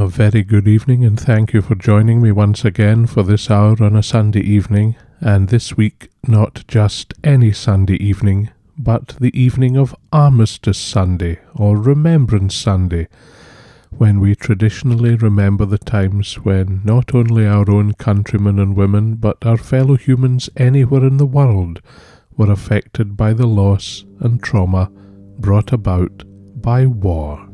A very good evening, and thank you for joining me once again for this hour on a Sunday evening, and this week not just any Sunday evening, but the evening of Armistice Sunday, or Remembrance Sunday, when we traditionally remember the times when not only our own countrymen and women, but our fellow humans anywhere in the world were affected by the loss and trauma brought about by war.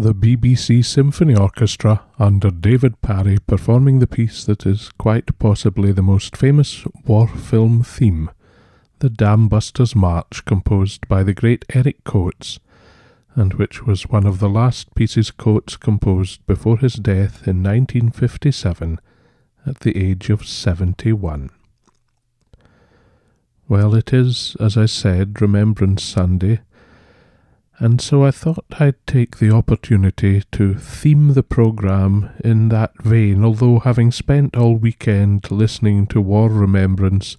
The BBC Symphony Orchestra under David Parry performing the piece that is quite possibly the most famous war film theme, the Dam Busters March, composed by the great Eric Coates, and which was one of the last pieces Coates composed before his death in 1957 at the age of 71. Well, it is, as I said, Remembrance Sunday, And so I thought I'd take the opportunity to theme the programme in that vein, although having spent all weekend listening to War Remembrance,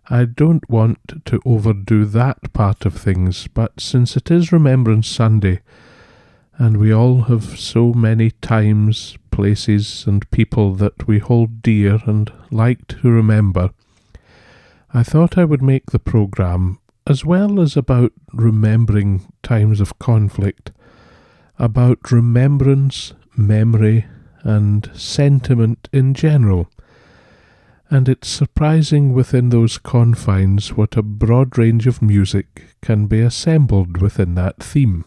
I don't want to overdo that part of things, but since it is Remembrance Sunday, and we all have so many times, places and people that we hold dear and like to remember, I thought I would make the programme, as well as about remembering times of conflict, about remembrance, memory, and sentiment in general. And it's surprising within those confines what a broad range of music can be assembled within that theme.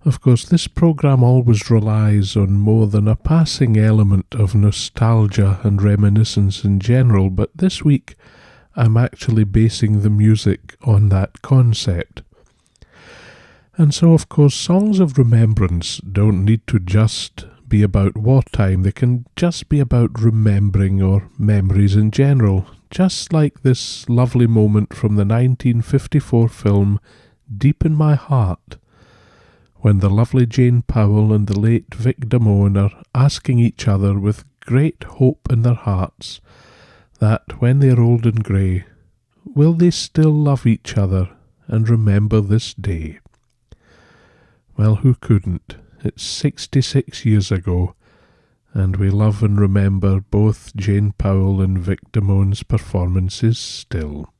Of course, this programme always relies on more than a passing element of nostalgia and reminiscence in general, but this week I'm actually basing the music on that concept. And so, of course, songs of remembrance don't need to just be about wartime, they can just be about remembering or memories in general, just like this lovely moment from the 1954 film Deep in My Heart, when the lovely Jane Powell and the late Vic Damone are asking each other with great hope in their hearts that when they're old and grey, will they still love each other and remember this day? Well, who couldn't? It's 66 years ago, and we love and remember both Jane Powell and Vic Damone's performances still.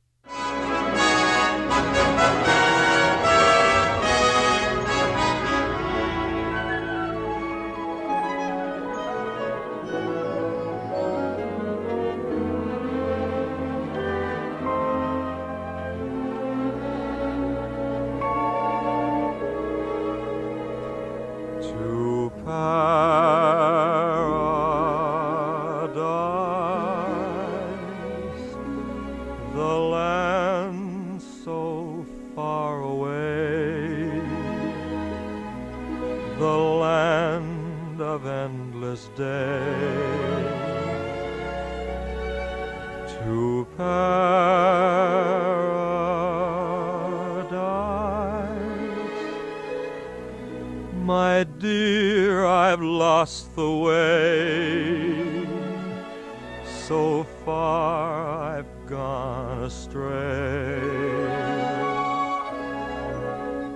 My dear, I've lost the way. So far I've gone astray.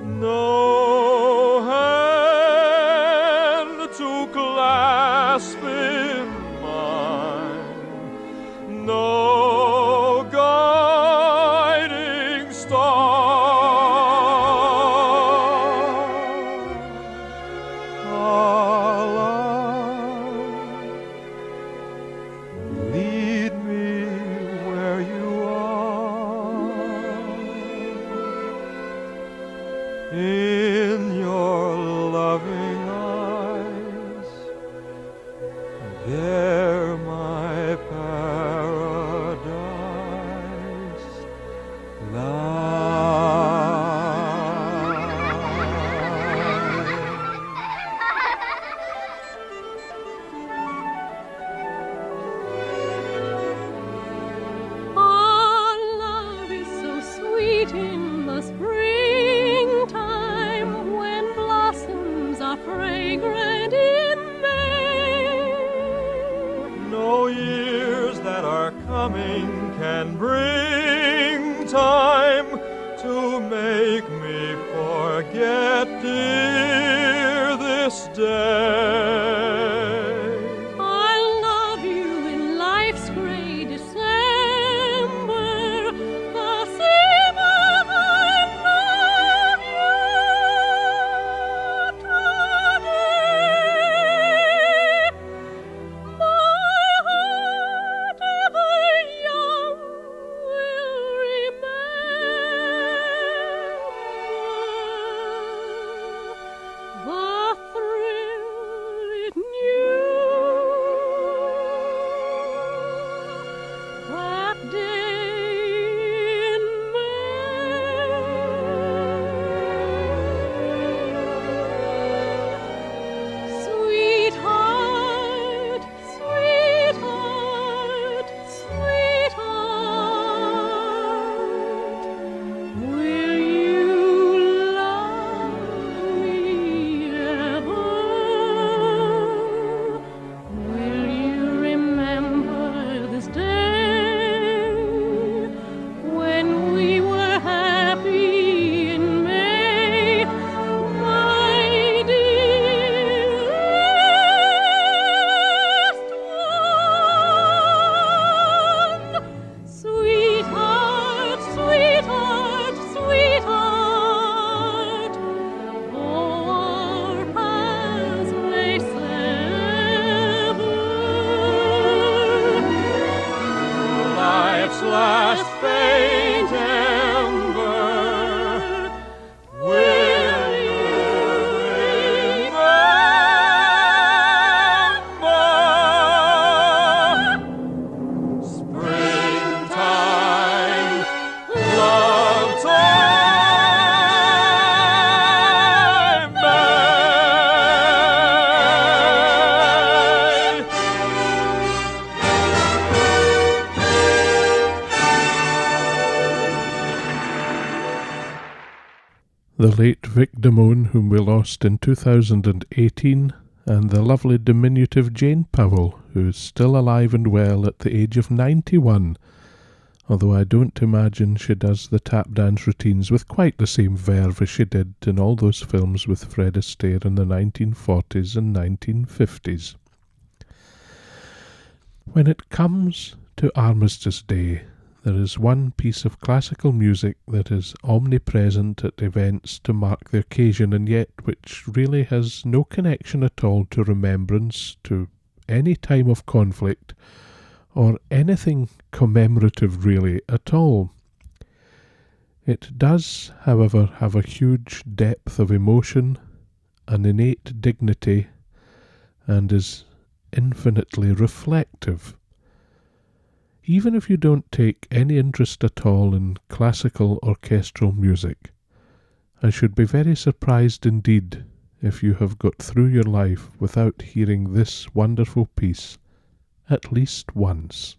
No hand to clasp in mine, no guiding star. In your loving eyes, there my paradise lies. Our love is so sweet in the springtime, when blossoms are fragrant in May. No years that are coming can bring time to make me forget, dear, this day. I love you in life's gray December, the same as I love you today. My heart ever young will remember the thrill it the late Vic Damone, whom we lost in 2018, and the lovely diminutive Jane Powell, who is still alive and well at the age of 91, although I don't imagine she does the tap dance routines with quite the same verve as she did in all those films with Fred Astaire in the 1940s and 1950s. When it comes to Armistice Day, there is one piece of classical music that is omnipresent at events to mark the occasion, and yet which really has no connection at all to remembrance, to any time of conflict, or anything commemorative really at all. It does, however, have a huge depth of emotion, an innate dignity, and is infinitely reflective. Even if you don't take any interest at all in classical orchestral music, I should be very surprised indeed if you have got through your life without hearing this wonderful piece at least once.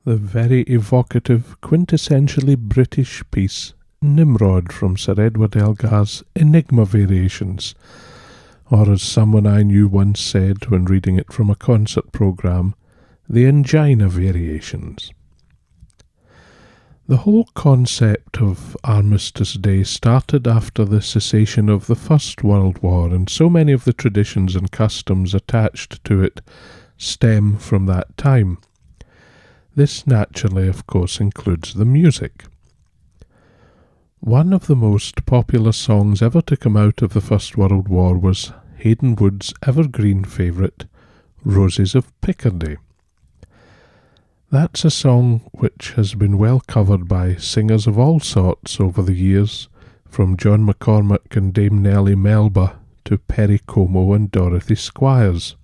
the very evocative, quintessentially British piece Nimrod from Sir Edward Elgar's Enigma Variations, or as someone I knew once said when reading it from a concert programme, the Angina Variations. The whole concept of Armistice Day started after the cessation of the First World War, and so many of the traditions and customs attached to it stem from that time. This naturally, of course, includes the music. One of the most popular songs ever to come out of the First World War was Haydn Wood's evergreen favourite, Roses of Picardy. That's a song which has been well covered by singers of all sorts over the years, from John McCormack and Dame Nellie Melba to Perry Como and Dorothy Squires.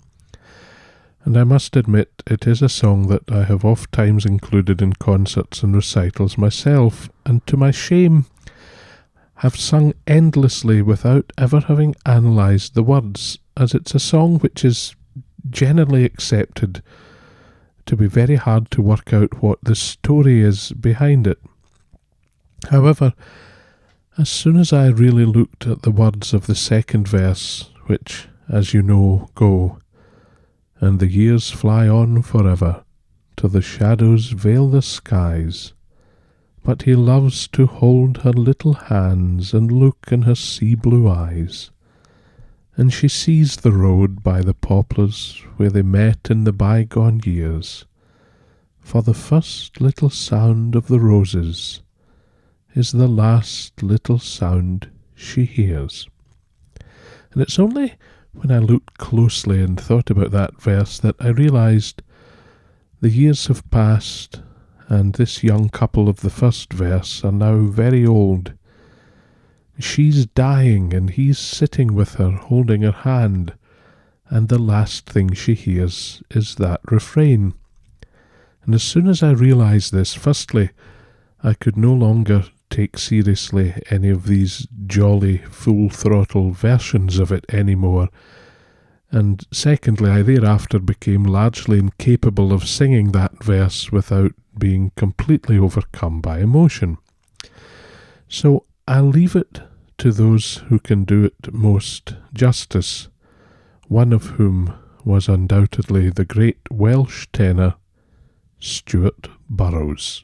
And I must admit it is a song that I have oft times included in concerts and recitals myself, and to my shame have sung endlessly without ever having analysed the words, as it's a song which is generally accepted to be very hard to work out what the story is behind it. However, as soon as I really looked at the words of the second verse, which, as you know, go, "And the years fly on forever, till the shadows veil the skies, but he loves to hold her little hands and look in her sea-blue eyes, and she sees the road by the poplars where they met in the bygone years, for the first little sound of the roses is the last little sound she hears." And it's only when I looked closely and thought about that verse that I realised the years have passed, and this young couple of the first verse are now very old. She's dying, and he's sitting with her, holding her hand, and the last thing she hears is that refrain. And as soon as I realised this, firstly, I could no longer take seriously any of these jolly, full-throttle versions of it anymore, and secondly, I thereafter became largely incapable of singing that verse without being completely overcome by emotion. So I'll leave it to those who can do it most justice, one of whom was undoubtedly the great Welsh tenor Stuart Burrows.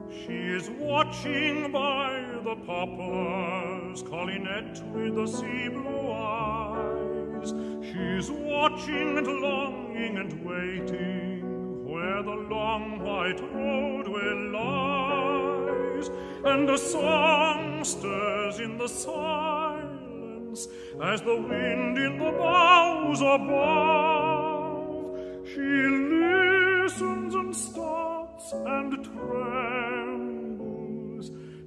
She is watching by the poplars, Collinette with the sea-blue eyes. She's watching and longing and waiting where the long white roadway lies, and a song stirs in the silence as the wind in the boughs above. She listens and stops and trembles.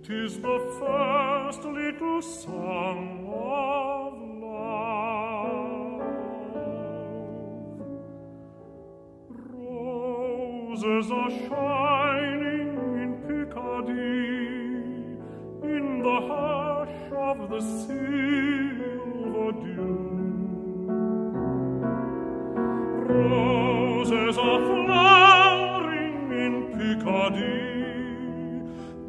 'Tis the first little song of love. Roses are shining in Picardy, in the hush of the silver dew. Roses are flowering in Picardy,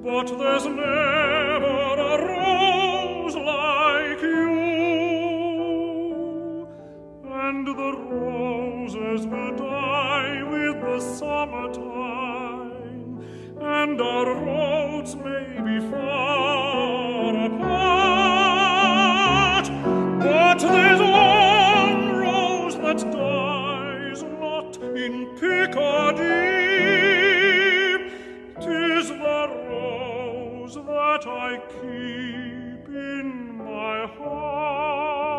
but there's never a rose like you. And the roses will die with the summertime, and our roads may be far apart, but there's one rose that dies not in Picardy. 'Tis the rose that I keep in my heart.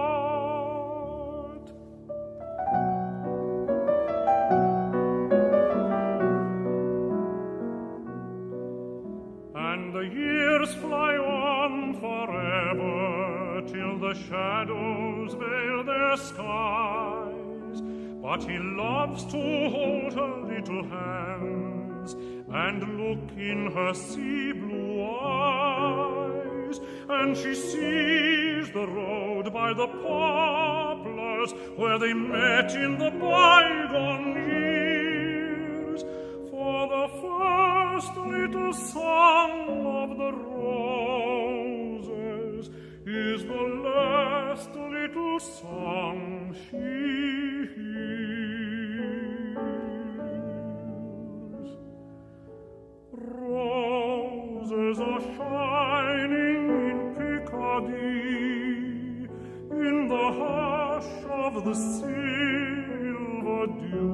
And the years fly on forever till the shadows veil their skies, but he loves to hold her little hands and look in her sea-blue eyes, and she sees is the road by the poplars where they met in the bygone years. For the first little song of the roses is the last little song she hears. Roses are shining in Picardy, in the hush of the silver dew.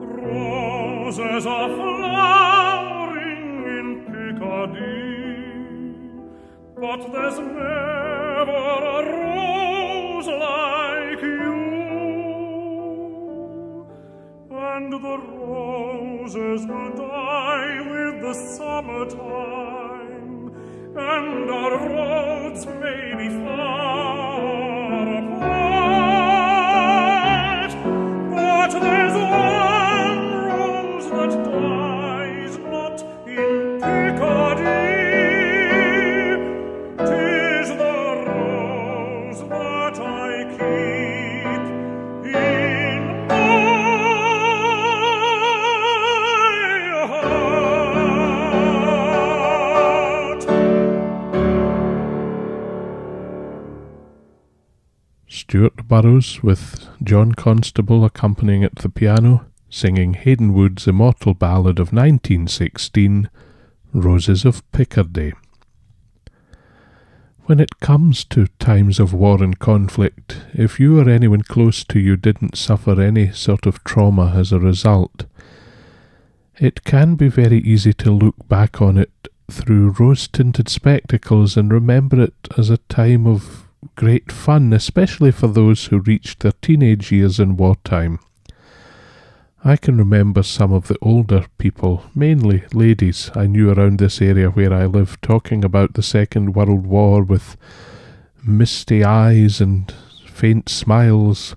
Roses are flowering in Picardy, but there's never a rose like you. And the roses will die with the summertime, and our roads may be far apart, but there's one rose that dies not in Picardy. 'Tis the rose that I keep in my heart. Stuart Burroughs, with John Constable accompanying at the piano, singing Hayden Wood's immortal ballad of 1916, Roses of Picardy. When it comes to times of war and conflict, if you or anyone close to you didn't suffer any sort of trauma as a result, it can be very easy to look back on it through rose-tinted spectacles and remember it as a time of great fun, especially for those who reached their teenage years in wartime. I can remember some of the older people, mainly ladies, I knew around this area where I lived, talking about the Second World War with misty eyes and faint smiles,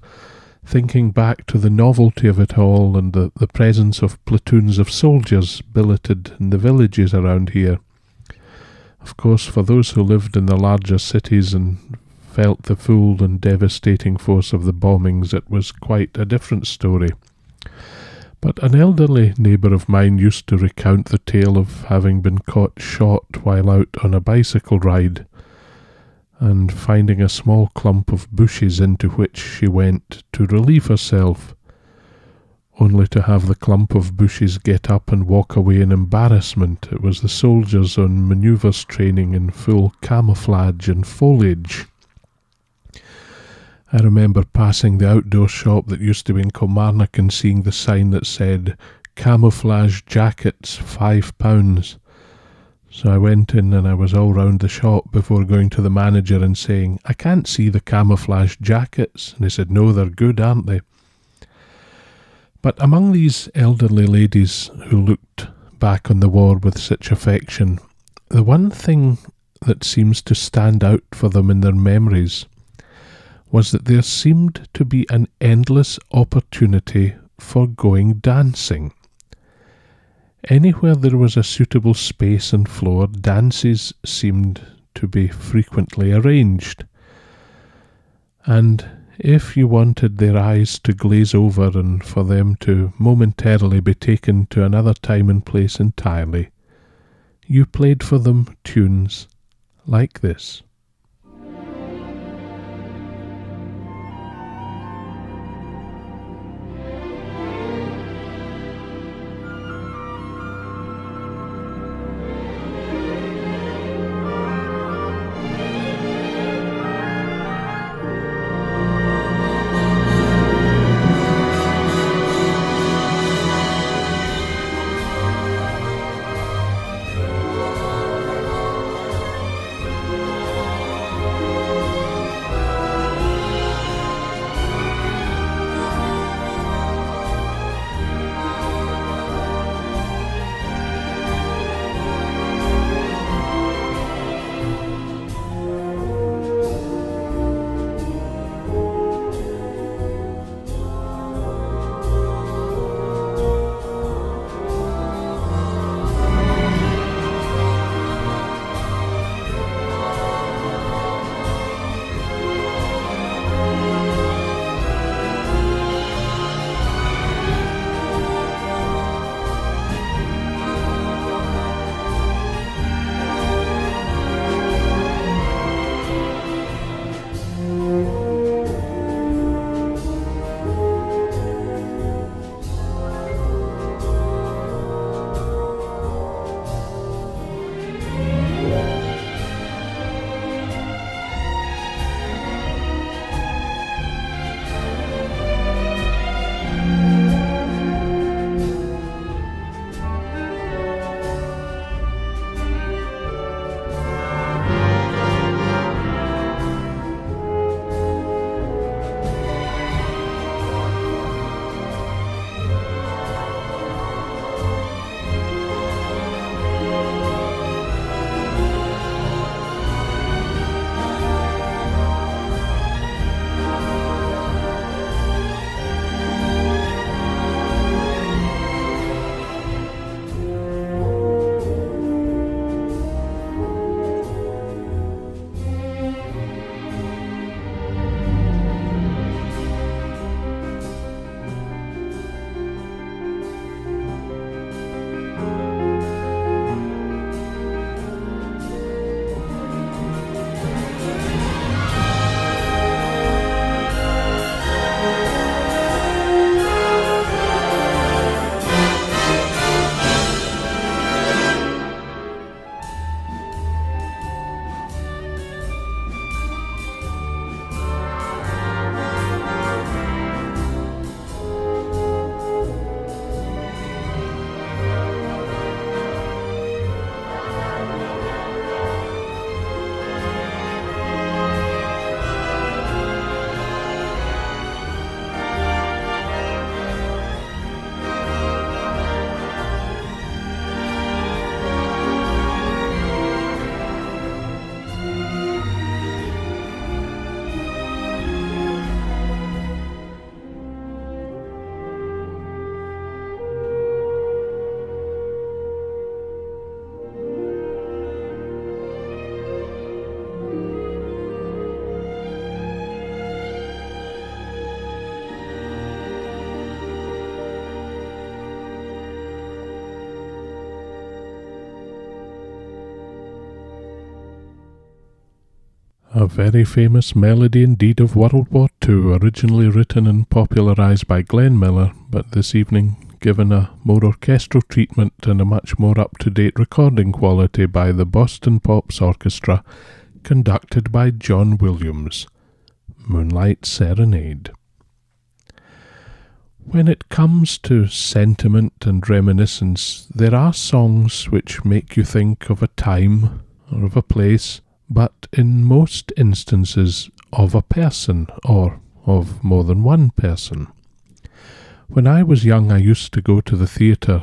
thinking back to the novelty of it all and the presence of platoons of soldiers billeted in the villages around here. Of course, for those who lived in the larger cities and felt the full and devastating force of the bombings, it was quite a different story. But an elderly neighbour of mine used to recount the tale of having been caught shot while out on a bicycle ride, and finding a small clump of bushes into which she went to relieve herself, only to have the clump of bushes get up and walk away in embarrassment. It was the soldiers on manoeuvres training in full camouflage and foliage. I remember passing the outdoor shop that used to be in Kilmarnock and seeing the sign that said, "Camouflage jackets, £5. So I went in and I was all round the shop before going to the manager and saying, "I can't see the camouflage jackets." And he said, "No, they're good, aren't they?" But among these elderly ladies who looked back on the war with such affection, the one thing that seems to stand out for them in their memories was that there seemed to be an endless opportunity for going dancing. Anywhere there was a suitable space and floor, dances seemed to be frequently arranged. And if you wanted their eyes to glaze over and for them to momentarily be taken to another time and place entirely, you played for them tunes like this. A very famous melody indeed of World War II, originally written and popularised by Glenn Miller, but this evening given a more orchestral treatment and a much more up-to-date recording quality by the Boston Pops Orchestra, conducted by John Williams. Moonlight Serenade. When it comes to sentiment and reminiscence, there are songs which make you think of a time or of a place, but in most instances of a person or of more than one person. When I was young, I used to go to the theatre.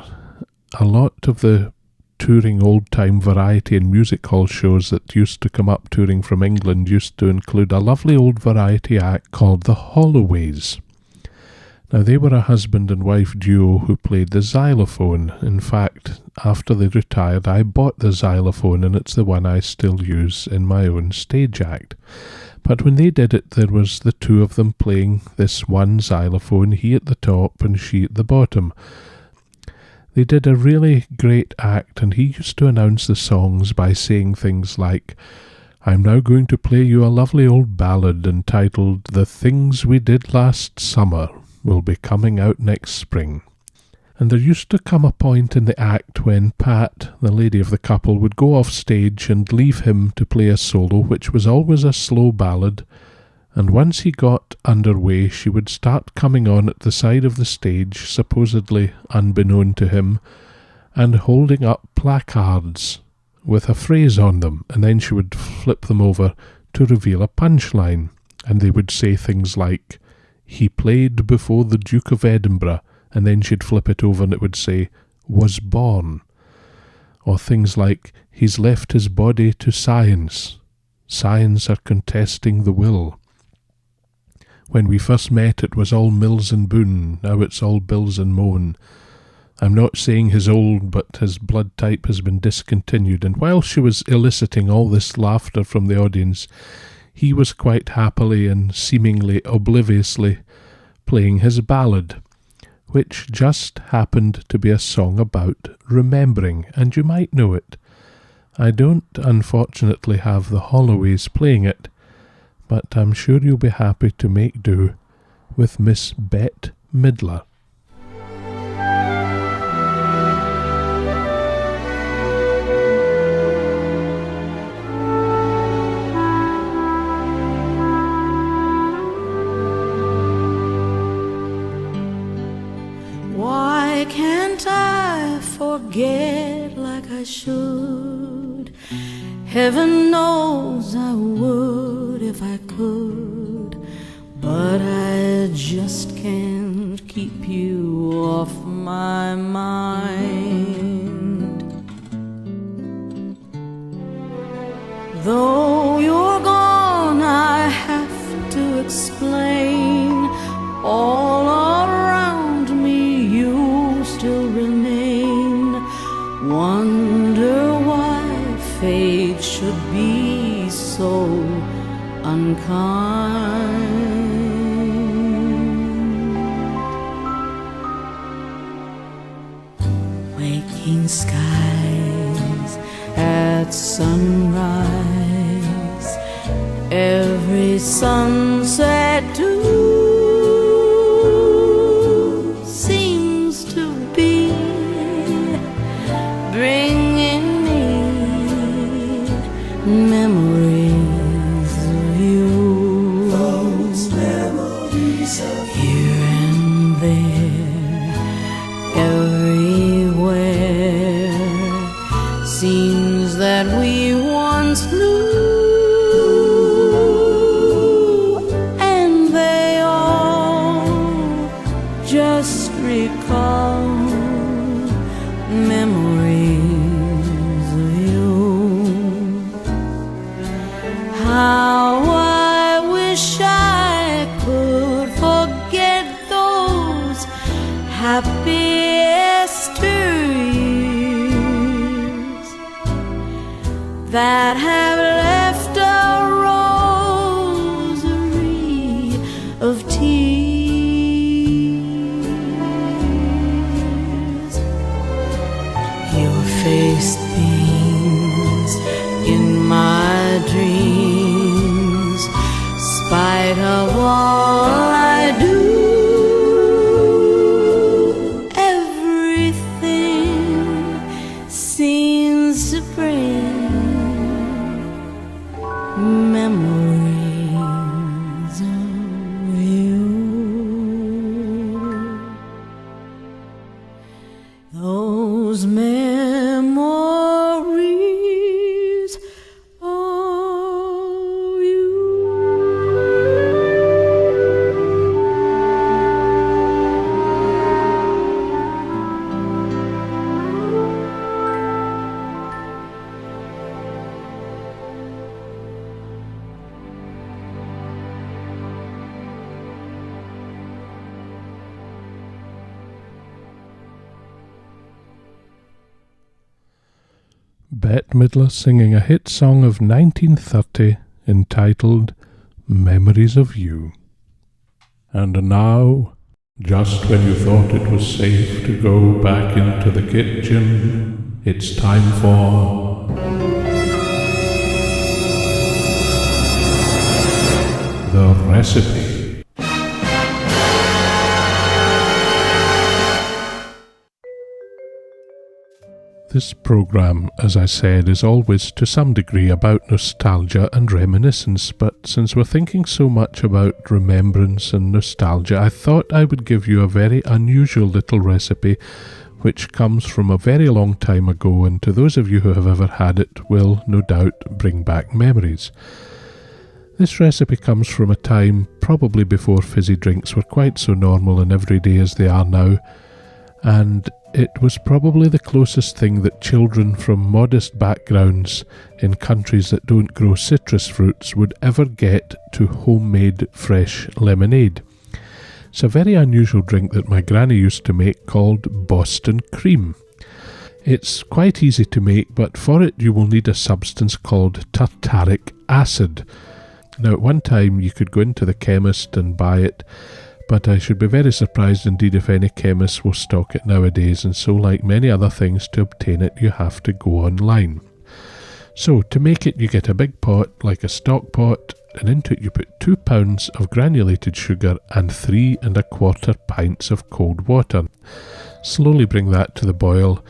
A lot of the touring old-time variety and music hall shows that used to come up touring from England used to include a lovely old variety act called the Holloways. Now, they were a husband and wife duo who played the xylophone. In fact, after they retired, I bought the xylophone, and it's the one I still use in my own stage act. But when they did it, there was the two of them playing this one xylophone, he at the top and she at the bottom. They did a really great act, and he used to announce the songs by saying things like, "I'm now going to play you a lovely old ballad entitled 'The Things We Did Last Summer Will Be Coming Out Next Spring.'" And there used to come a point in the act when Pat, the lady of the couple, would go off stage and leave him to play a solo, which was always a slow ballad, and once he got underway, she would start coming on at the side of the stage, supposedly unbeknown to him, and holding up placards with a phrase on them, and then she would flip them over to reveal a punchline, and they would say things like, "He played before the Duke of Edinburgh," and then she'd flip it over and it would say, "was born." Or things like, "He's left his body to science. Science are contesting the will. When we first met it was all Mills and Boone, now it's all Bills and Moan. I'm not saying he's old, but his blood type has been discontinued." And while she was eliciting all this laughter from the audience, he was quite happily and seemingly obliviously playing his ballad, which just happened to be a song about remembering, and you might know it. I don't, unfortunately, have the Holloways playing it, but I'm sure you'll be happy to make do with Miss Bette Midler. Why can't I forget like I should? Heaven knows I would if I could, but I just can't keep you off my mind. Though you're gone, I have to explain. All around me you still remain. Wonder why fate should be so unkind. Waking skies at sunrise, every sunset too seems to be bringing me memories of you. Those memories of here and there, everywhere, seems that we once knew, and they all just recall memories of you. How I wish I could forget those happiest years that have left a rosary of tears. Your face beams in my dreams supreme. Memories of you. Those memories of you. Bette Midler singing a hit song of 1930 entitled Memories of You. And now, just when you thought it was safe to go back into the kitchen, it's time for the recipe. This programme, as I said, is always to some degree about nostalgia and reminiscence, but since we're thinking so much about remembrance and nostalgia, I thought I would give you a very unusual little recipe which comes from a very long time ago, and to those of you who have ever had it will no doubt bring back memories. This recipe comes from a time probably before fizzy drinks were quite so normal and everyday as they are now, and it was probably the closest thing that children from modest backgrounds in countries that don't grow citrus fruits would ever get to homemade fresh lemonade. It's a very unusual drink that my granny used to make called Boston cream. It's quite easy to make, but for it you will need a substance called tartaric acid. Now at one time you could go into the chemist and buy it, but I should be very surprised indeed if any chemists will stock it nowadays, and so like many other things, to obtain it you have to go online. So to make it you get a big pot like a stock pot, and into it you put 2 pounds of granulated sugar and 3 1/4 pints of cold water. Slowly bring that to the boil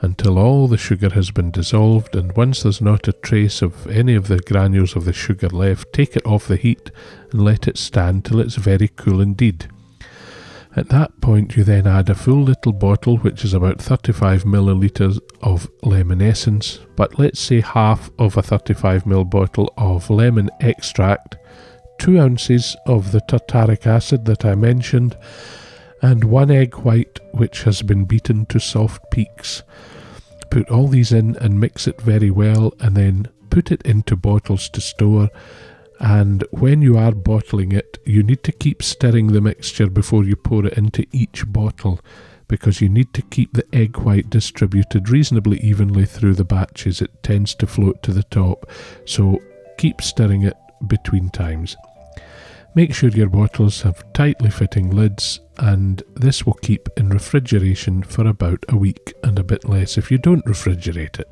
until all the sugar has been dissolved, and once there's not a trace of any of the granules of the sugar left, take it off the heat and let it stand till it's very cool indeed. At that point you then add a full little bottle, which is about 35 millilitres of lemon essence, but let's say half of a 35ml bottle of lemon extract, 2 ounces of the tartaric acid that I mentioned, and 1 egg white which has been beaten to soft peaks. Put all these in and mix it very well, and then put it into bottles to store. And when you are bottling it, you need to keep stirring the mixture before you pour it into each bottle, because you need to keep the egg white distributed reasonably evenly through the batches. It tends to float to the top, so keep stirring it between times. Make sure your bottles have tightly fitting lids, and this will keep in refrigeration for about a week and a bit less if you don't refrigerate it.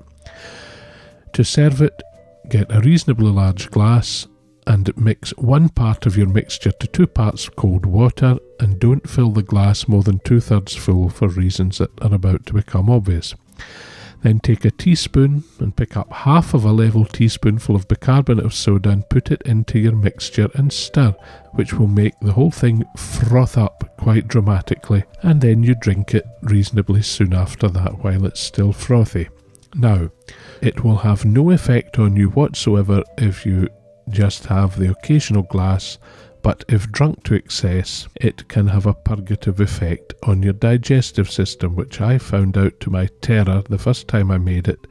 To serve it, get a reasonably large glass and mix 1 part of your mixture to 2 parts cold water, and don't fill the glass more than 2/3 full for reasons that are about to become obvious. Then take a teaspoon and pick up half of a level teaspoonful of bicarbonate of soda and put it into your mixture and stir, which will make the whole thing froth up quite dramatically, and then you drink it reasonably soon after that while it's still frothy. Now, it will have no effect on you whatsoever if you just have the occasional glass, but if drunk to excess, it can have a purgative effect on your digestive system, which I found out to my terror the first time I made it,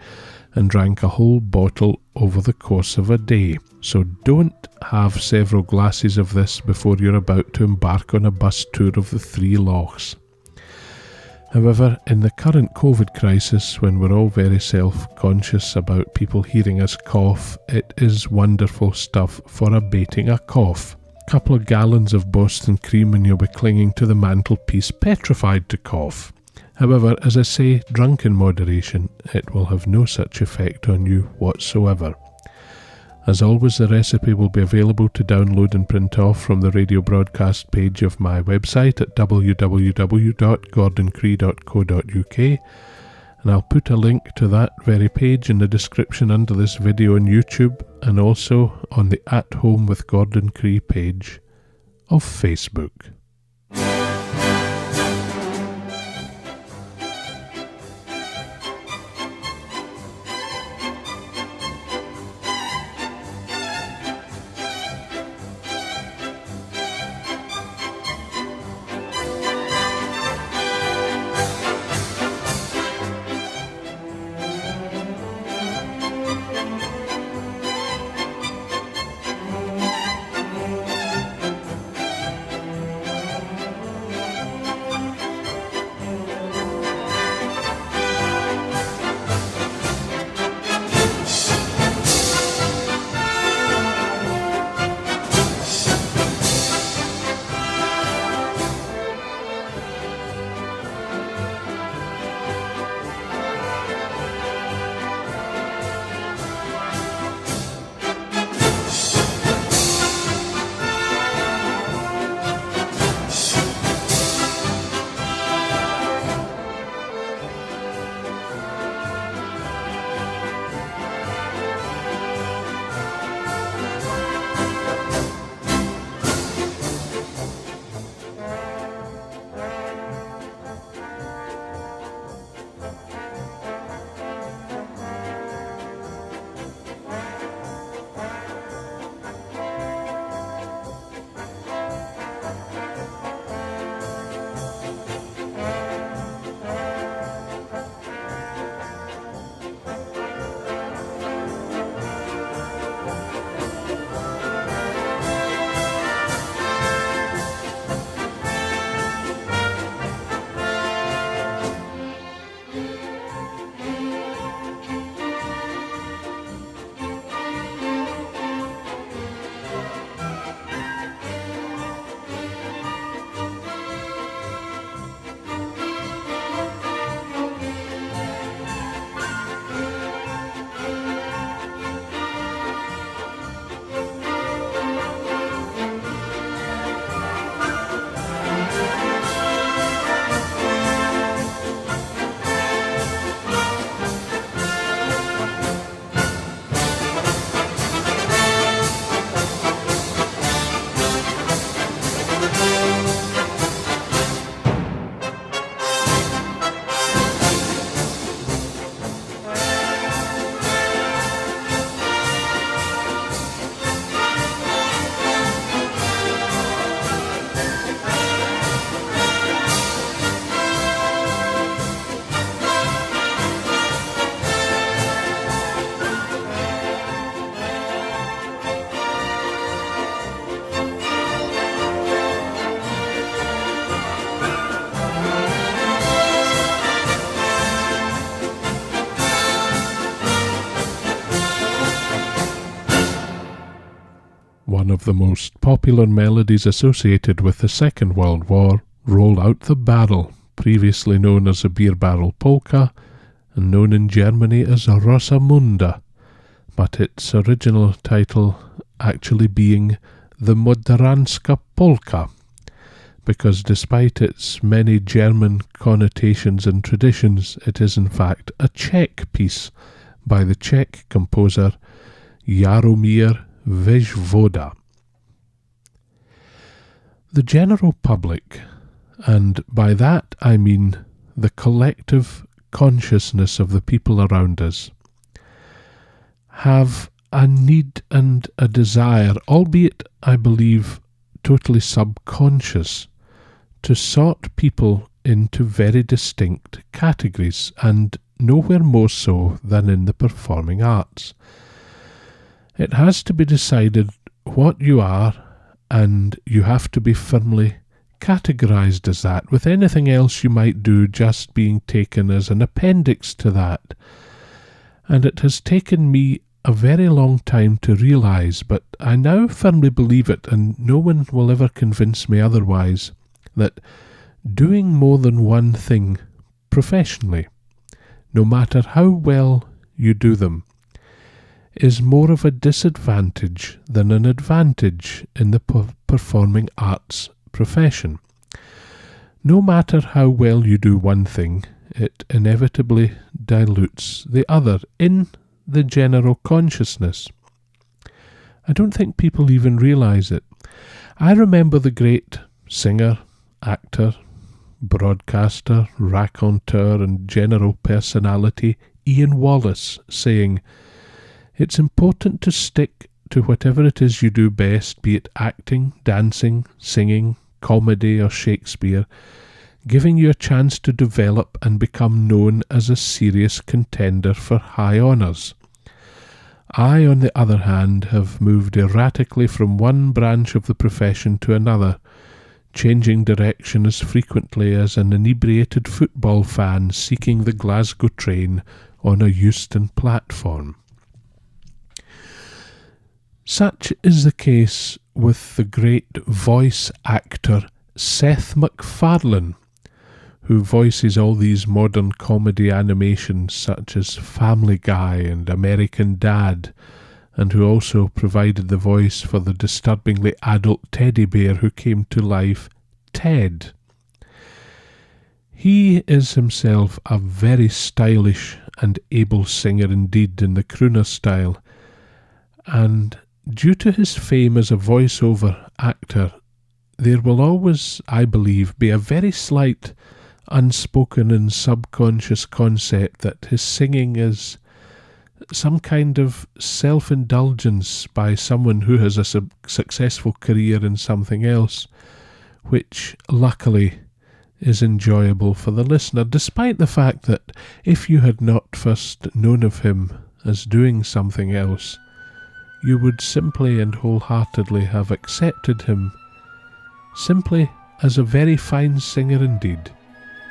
and drank a whole bottle over the course of a day. So don't have several glasses of this before you're about to embark on a bus tour of the 3 lochs. However, in the current COVID crisis, when we're all very self-conscious about people hearing us cough, it is wonderful stuff for abating a cough. Couple of gallons of Boston cream and you'll be clinging to the mantelpiece, petrified to cough. However, as I say, drunk in moderation, it will have no such effect on you whatsoever. As always, the recipe will be available to download and print off from the radio broadcast page of my website at www.gordoncree.co.uk, and I'll put a link to that very page in the description under this video on YouTube, and also on the At Home with Gordon Cree page of Facebook. One of the most popular melodies associated with the Second World War, Roll Out the Barrel, previously known as the Beer Barrel Polka, and known in Germany as Rosamunde, but its original title actually being the Modranska Polka, because despite its many German connotations and traditions, it is in fact a Czech piece by the Czech composer Jaromír Vejvoda. The general public, and by that I mean the collective consciousness of the people around us, have a need and a desire, albeit I believe totally subconscious, to sort people into very distinct categories, and nowhere more so than in the performing arts. It has to be decided what you are, and you have to be firmly categorized as that, with anything else you might do just being taken as an appendix to that. And it has taken me a very long time to realize, but I now firmly believe it, and no one will ever convince me otherwise, that doing more than one thing professionally, no matter how well you do them, is more of a disadvantage than an advantage in the performing arts profession. No matter how well you do one thing, it inevitably dilutes the other in the general consciousness. I don't think people even realise it. I remember the great singer, actor, broadcaster, raconteur and general personality Ian Wallace saying, "It's important to stick to whatever it is you do best, be it acting, dancing, singing, comedy or Shakespeare, giving you a chance to develop and become known as a serious contender for high honours. I, on the other hand, have moved erratically from one branch of the profession to another, changing direction as frequently as an inebriated football fan seeking the Glasgow train on a Euston platform." Such is the case with the great voice actor Seth MacFarlane, who voices all these modern comedy animations such as Family Guy and American Dad, and who also provided the voice for the disturbingly adult teddy bear who came to life, Ted. He is himself a very stylish and able singer indeed in the crooner style, and due to his fame as a voiceover actor, there will always, I believe, be a very slight unspoken and subconscious concept that his singing is some kind of self-indulgence by someone who has a successful career in something else, which luckily is enjoyable for the listener, despite the fact that if you had not first known of him as doing something else, you would simply and wholeheartedly have accepted him simply as a very fine singer indeed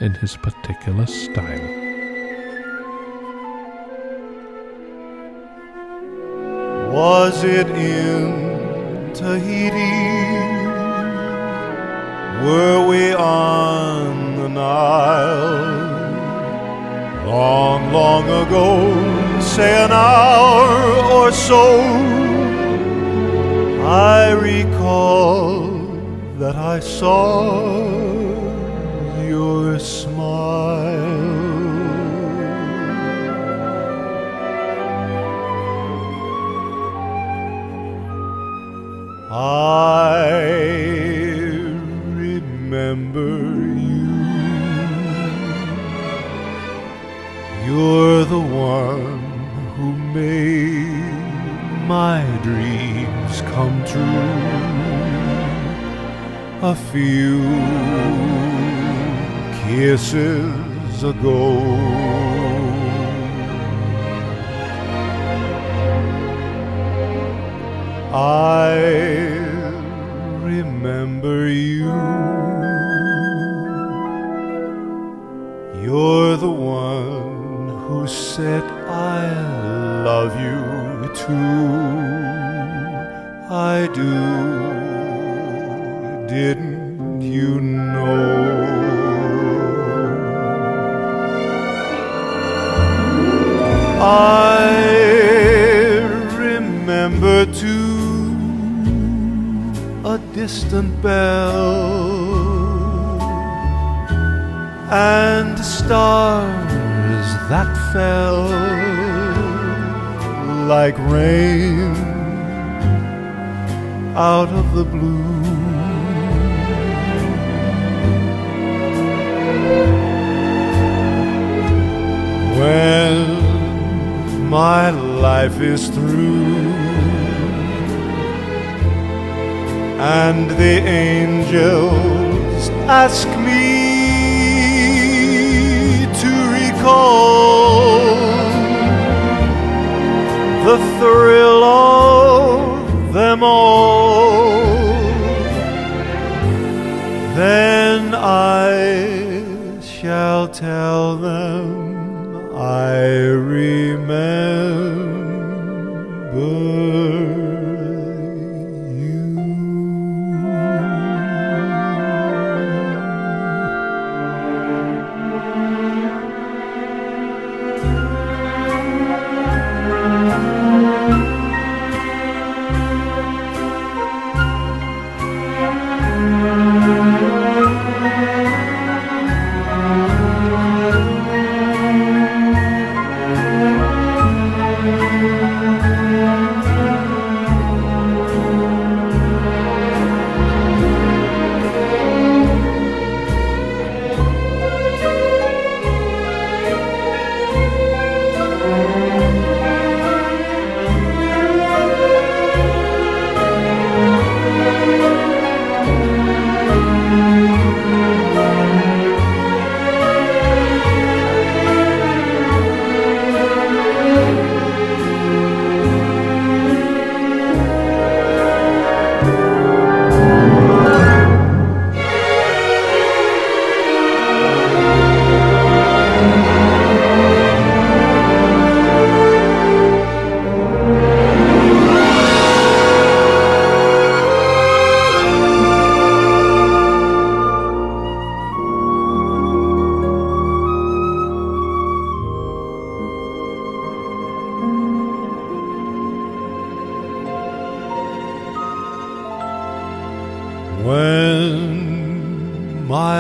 in his particular style. Was it in Tahiti? Were we on the Nile? Long, long ago, say an hour or so, I recall that I saw your smile. I remember you. You're the one who made my dreams come true. A few kisses ago, I remember you. You're the one who said I love you too. I do. Didn't you know? I remember too a distant bell and stars that fell like rain out of the blue. When my life is through and the angels ask me to recall the thrill of them all, then I shall tell them I remember you.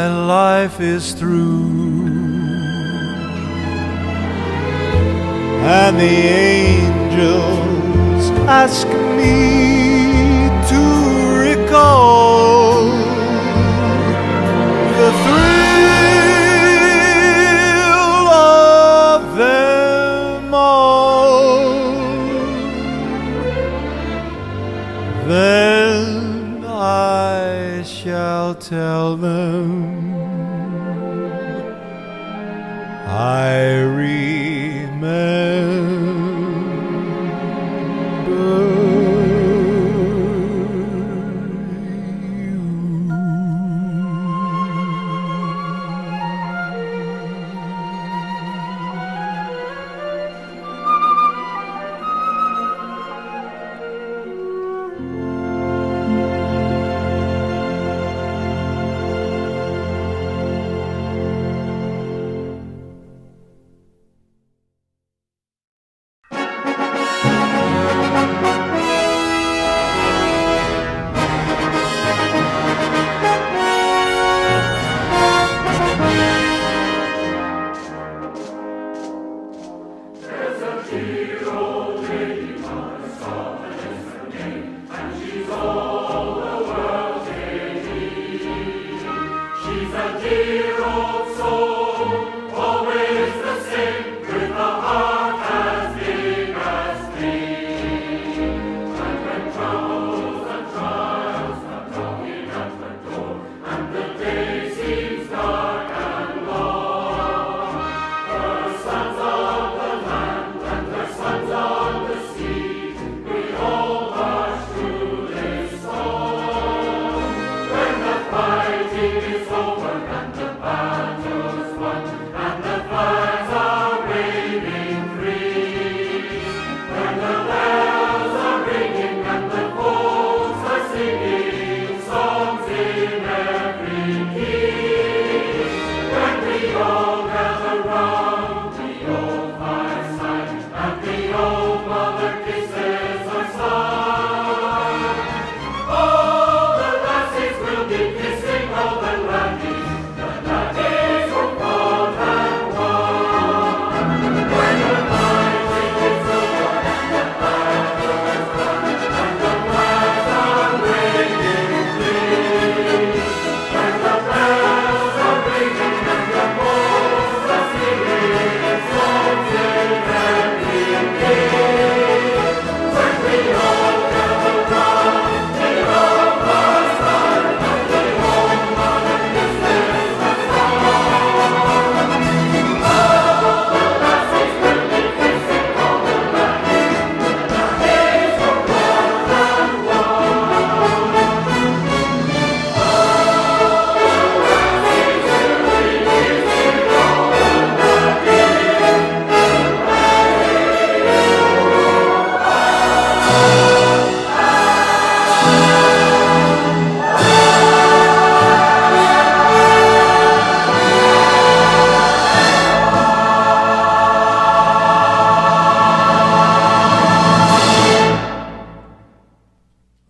my life is through, and the angels ask me to recall the thrill of them all. Then I shall tell them I remember.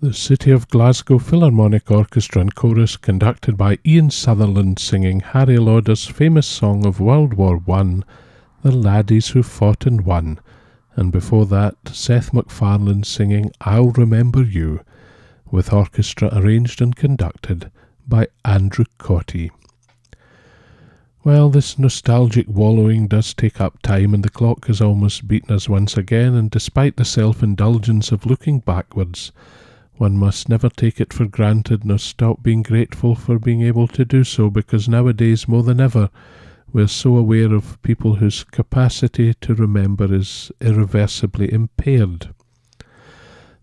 The City of Glasgow Philharmonic Orchestra and Chorus, conducted by Ian Sutherland, singing Harry Lauder's famous song of World War I, The Laddies Who Fought and Won, and before that Seth MacFarlane singing I'll Remember You, with orchestra arranged and conducted by Andrew Cotty. Well, this nostalgic wallowing does take up time, and the clock has almost beaten us once again, and despite the self-indulgence of looking backwards, one must never take it for granted nor stop being grateful for being able to do so, because nowadays more than ever we're so aware of people whose capacity to remember is irreversibly impaired.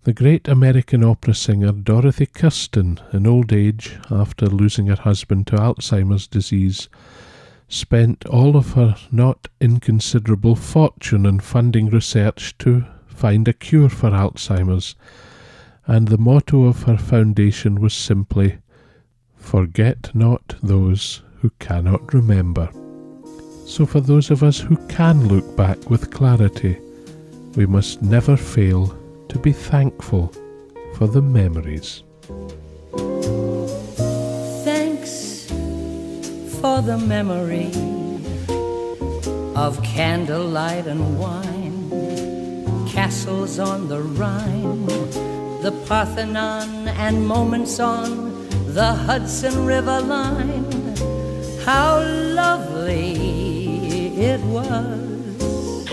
The great American opera singer Dorothy Kirsten, in old age, after losing her husband to Alzheimer's disease, spent all of her not inconsiderable fortune in funding research to find a cure for Alzheimer's, and the motto of her foundation was simply, "Forget not those who cannot remember." So for those of us who can look back with clarity, we must never fail to be thankful for the memories. Thanks for the memory of candlelight and wine, castles on the Rhine, the Parthenon, and moments on the Hudson River line. How lovely it was.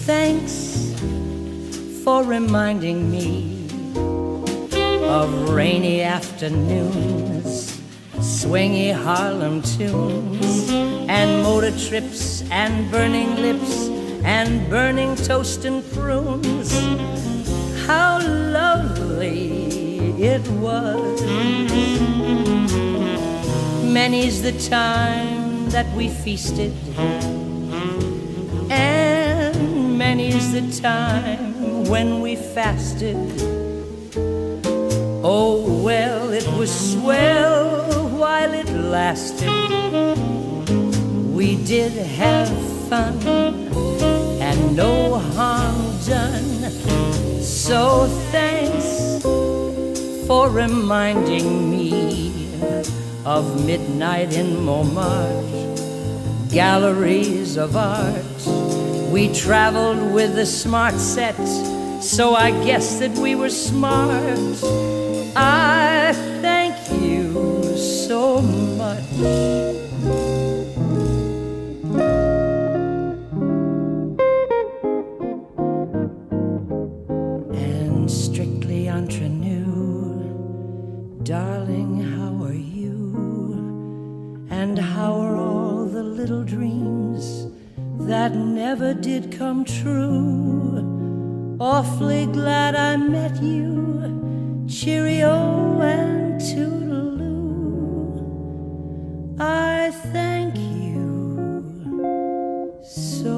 Thanks for reminding me of rainy afternoons, swingy Harlem tunes, and motor trips, and burning lips, and burning toast and prunes. How lovely it was. Many's the time that we feasted, and many's the time when we fasted. Oh, well, it was swell while it lasted. We did have fun and no harm done. So thanks for reminding me of midnight in Montmartre, galleries of art. We traveled with the smart set, so I guess that we were smart. I thank you so much. And strictly entre nous, darling, how are you? And how are all the little dreams that never did come true? Awfully glad I met you. Cheerio and toodaloo. I thank you so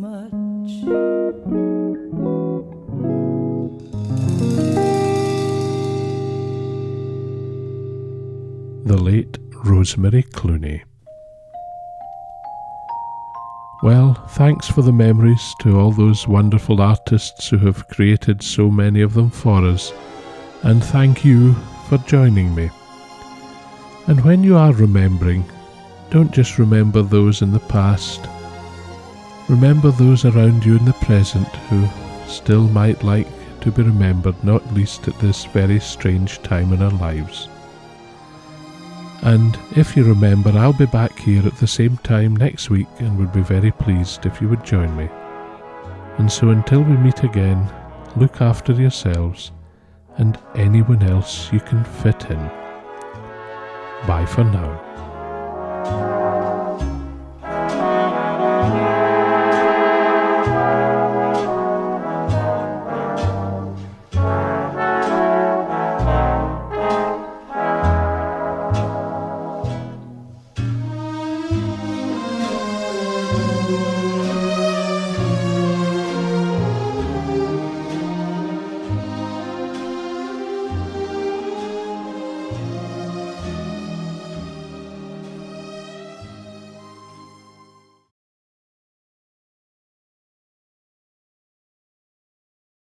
much. The late Rosemary Clooney. Well, thanks for the memories to all those wonderful artists who have created so many of them for us, and thank you for joining me. And when you are remembering, don't just remember those in the past. Remember those around you in the present who still might like to be remembered, not least at this very strange time in our lives. And if you remember, I'll be back here at the same time next week and would be very pleased if you would join me. And so until we meet again, look after yourselves and anyone else you can fit in. Bye for now.